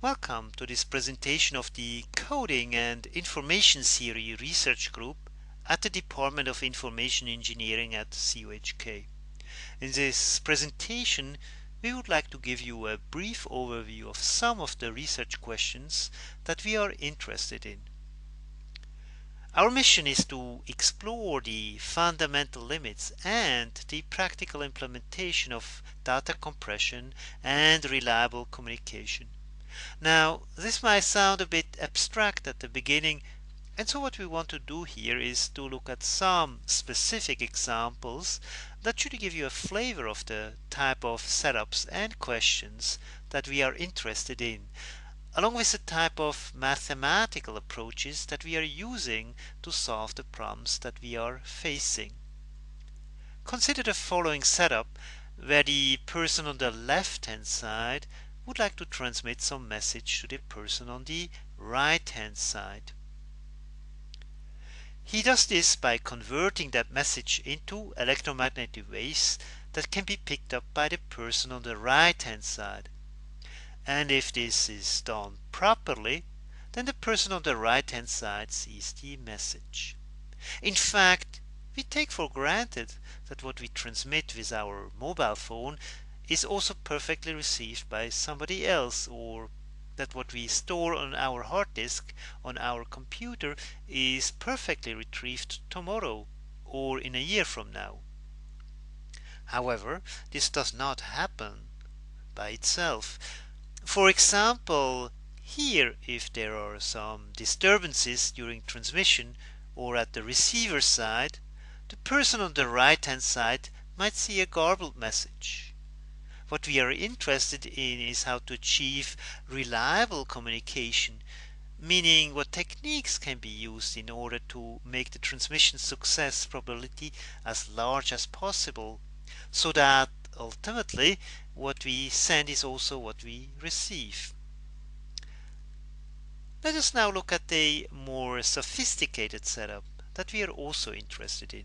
Welcome to this presentation of the Coding and Information Theory Research Group at the Department of Information Engineering at CUHK. In this presentation, we would like to give you a brief overview of some of the research questions that we are interested in. Our mission is to explore the fundamental limits and the practical implementation of data compression and reliable communication. Now, this might sound a bit abstract at the beginning, and so what we want to do here is to look at some specific examples that should give you a flavor of the type of setups and questions that we are interested in, along with the type of mathematical approaches that we are using to solve the problems that we are facing. Consider the following setup where the person on the left hand side would like to transmit some message to the person on the right hand side. He does this by converting that message into electromagnetic waves that can be picked up by the person on the right hand side. And if this is done properly, then the person on the right hand side sees the message. In fact, we take for granted that what we transmit with our mobile phone is also perfectly received by somebody else, or that what we store on our hard disk on our computer is perfectly retrieved tomorrow or in a year from now. However, this does not happen by itself. For example, here, if there are some disturbances during transmission or at the receiver side, the person on the right hand side might see a garbled message. What we are interested in is how to achieve reliable communication, meaning what techniques can be used in order to make the transmission success probability as large as possible, so that ultimately what we send is also what we receive. Let us now look at a more sophisticated setup that we are also interested in.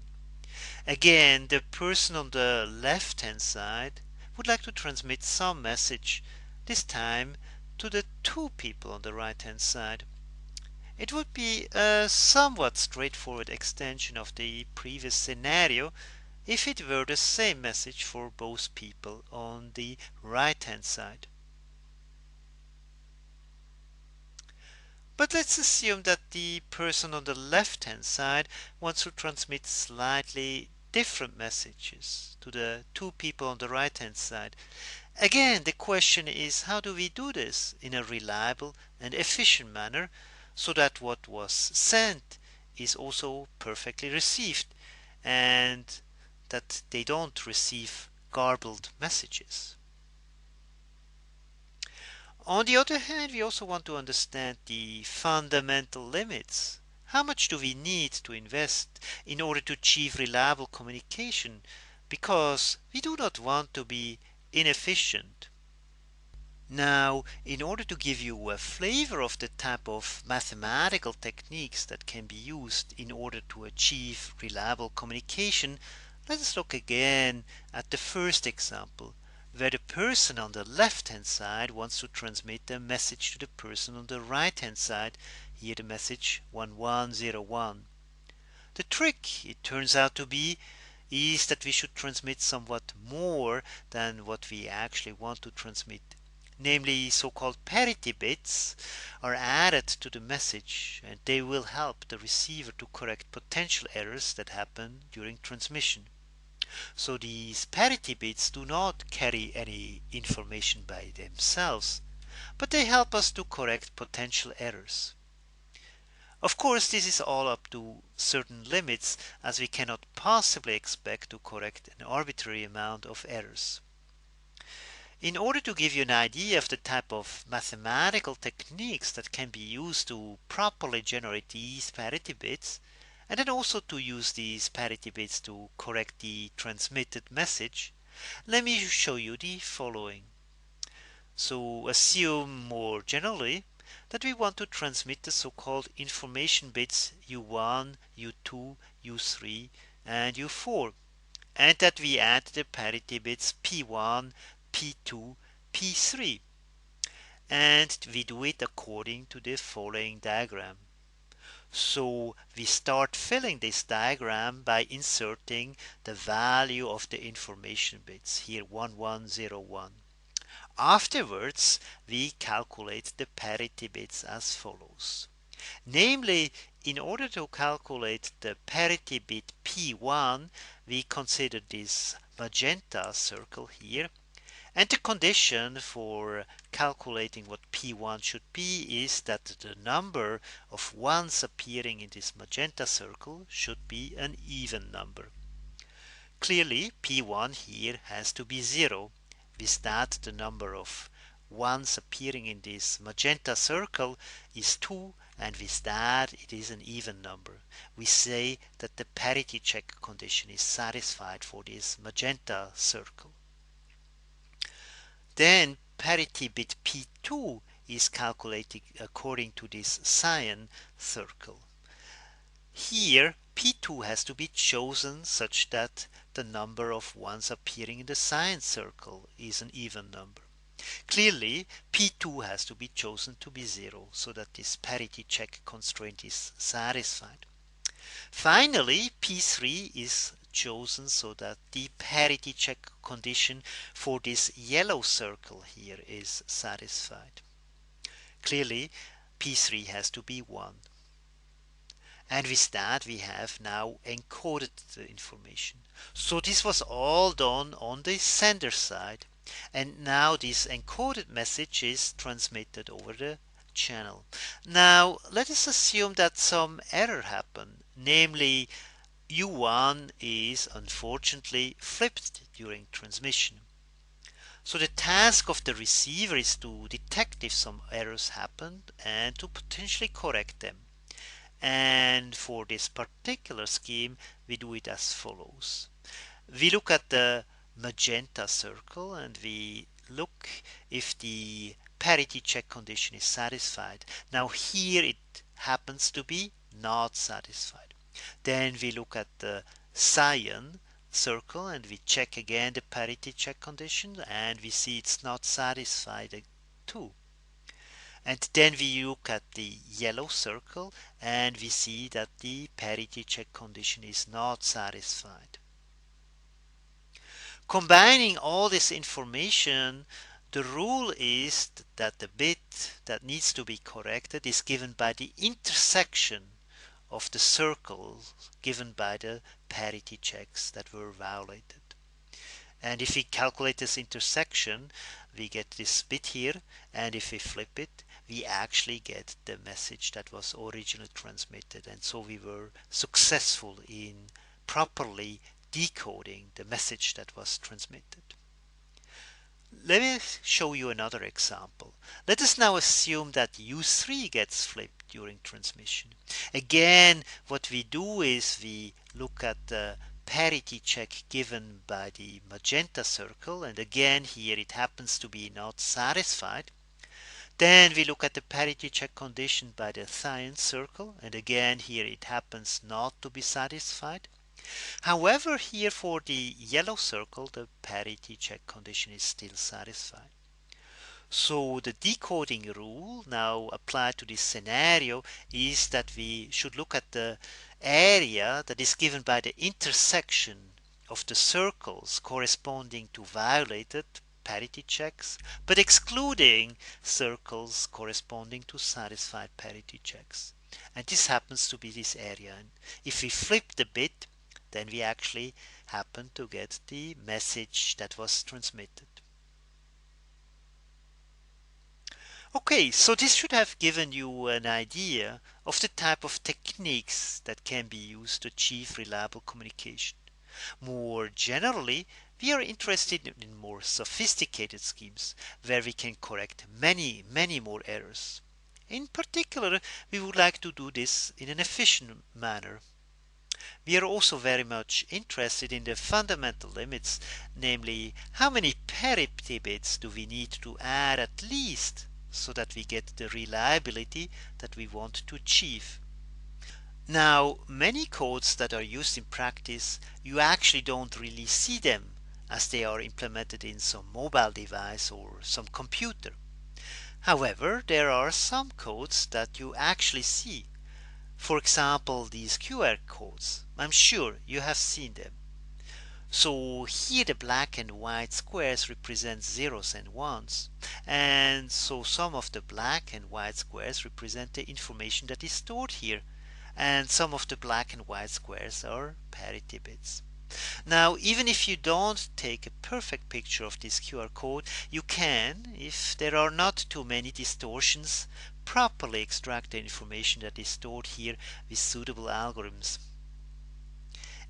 Again, the person on the left hand side would like to transmit some message, this time to the two people on the right hand side. It would be a somewhat straightforward extension of the previous scenario if it were the same message for both people on the right hand side. But let's assume that the person on the left hand side wants to transmit slightly different messages to the two people on the right hand side. Again, the question is, how do we do this in a reliable and efficient manner so that what was sent is also perfectly received and that they don't receive garbled messages? On the other hand, we also want to understand the fundamental limits. How much do we need to invest in order to achieve reliable communication? Because we do not want to be inefficient. Now, in order to give you a flavor of the type of mathematical techniques that can be used in order to achieve reliable communication, let us look again at the first example, where the person on the left hand side wants to transmit a message to the person on the right hand side, here the message 1101. The trick, it turns out to be, is that we should transmit somewhat more than what we actually want to transmit. Namely, so-called parity bits are added to the message, and they will help the receiver to correct potential errors that happen during transmission. So these parity bits do not carry any information by themselves, but they help us to correct potential errors. Of course, this is all up to certain limits, as we cannot possibly expect to correct an arbitrary amount of errors. In order to give you an idea of the type of mathematical techniques that can be used to properly generate these parity bits, and then also to use these parity bits to correct the transmitted message, let me show you the following. So assume more generally that we want to transmit the so-called information bits U1, U2, U3 and U4, and that we add the parity bits P1, P2, P3. and we do it according to the following diagram. So we start filling this diagram by inserting the value of the information bits, here 1101. Afterwards, we calculate the parity bits as follows. Namely, in order to calculate the parity bit P1, we consider this magenta circle here, and the condition for calculating what P1 should be is that the number of ones appearing in this magenta circle should be an even number. Clearly, P1 here has to be 0. With that, the number of ones appearing in this magenta circle is 2, and with that it is an even number. We say that the parity check condition is satisfied for this magenta circle. Then parity bit P2 is calculated according to this cyan circle. Here P2 has to be chosen such that the number of ones appearing in the cyan circle is an even number. Clearly P2 has to be chosen to be 0 so that this parity check constraint is satisfied. Finally, P3 is chosen so that the parity check condition for this yellow circle here is satisfied. Clearly, P3 has to be 1. And with that, we have now encoded the information. So this was all done on the sender side. And now this encoded message is transmitted over the channel. Now, let us assume that some error happened, namely U1 is unfortunately flipped during transmission. So the task of the receiver is to detect if some errors happened and to potentially correct them. And for this particular scheme, we do it as follows. We look at the magenta circle and we look if the parity check condition is satisfied. Now here it happens to be not satisfied. Then we look at the cyan circle and we check again the parity check condition and we see it's not satisfied too. And then we look at the yellow circle and we see that the parity check condition is not satisfied. Combining all this information, the rule is that the bit that needs to be corrected is given by the intersection of the circles given by the parity checks that were violated. And if we calculate this intersection, we get this bit here, and if we flip it, we actually get the message that was originally transmitted. And so we were successful in properly decoding the message that was transmitted. Let me show you another example. Let us now assume that U3 gets flipped during transmission. Again, what we do is we look at the parity check given by the magenta circle, and again here it happens to be not satisfied. Then we look at the parity check condition by the cyan circle, and again here it happens not to be satisfied. However, here for the yellow circle, the parity check condition is still satisfied. So the decoding rule now applied to this scenario is that we should look at the area that is given by the intersection of the circles corresponding to violated parity checks, but excluding circles corresponding to satisfied parity checks. And this happens to be this area. And if we flip the bit, then we actually happen to get the message that was transmitted. Okay, so this should have given you an idea of the type of techniques that can be used to achieve reliable communication. More generally, we are interested in more sophisticated schemes where we can correct many more errors. In particular, we would like to do this in an efficient manner. We are also very much interested in the fundamental limits, namely how many parity bits do we need to add at least so that we get the reliability that we want to achieve. Now, many codes that are used in practice, you actually don't really see them as they are implemented in some mobile device or some computer. However, there are some codes that you actually see. For example, these QR codes. I'm sure you have seen them. So here the black and white squares represent zeros and ones, and so some of the black and white squares represent the information that is stored here, and some of the black and white squares are parity bits. Now, even if you don't take a perfect picture of this QR code, you can, if there are not too many distortions, properly extract the information that is stored here with suitable algorithms.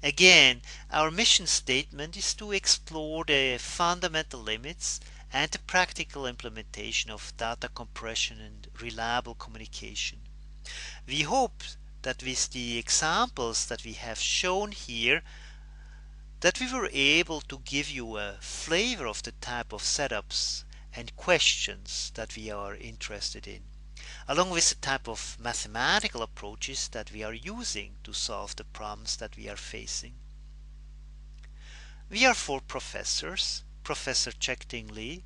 Again, our mission statement is to explore the fundamental limits and the practical implementation of data compression and reliable communication. We hope that with the examples that we have shown here, that we were able to give you a flavor of the type of setups and questions that we are interested in, along with the type of mathematical approaches that we are using to solve the problems that we are facing. We are four professors: Professor Chek-Ting Lee,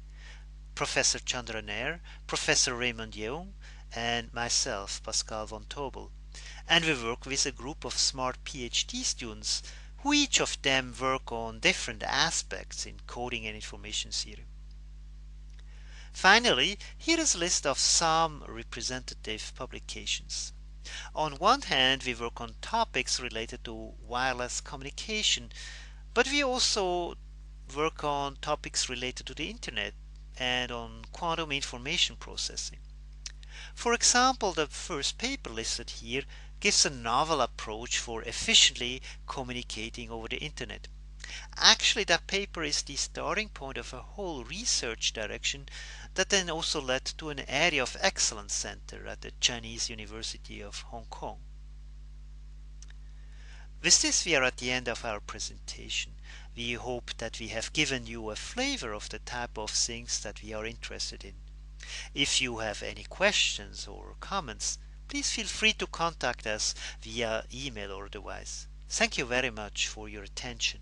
Professor Chandra Nair, Professor Raymond Yeung, and myself, Pascal Vontobel. And we work with a group of smart PhD students who each of them work on different aspects in coding and information theory. Finally, here is a list of some representative publications. On one hand, we work on topics related to wireless communication, but we also work on topics related to the internet and on quantum information processing. For example, the first paper listed here gives a novel approach for efficiently communicating over the internet. Actually, that paper is the starting point of a whole research direction that then also led to an area of excellence center at the Chinese University of Hong Kong. With this, we are at the end of our presentation. We hope that we have given you a flavor of the type of things that we are interested in. If you have any questions or comments, please feel free to contact us via email or otherwise. Thank you very much for your attention.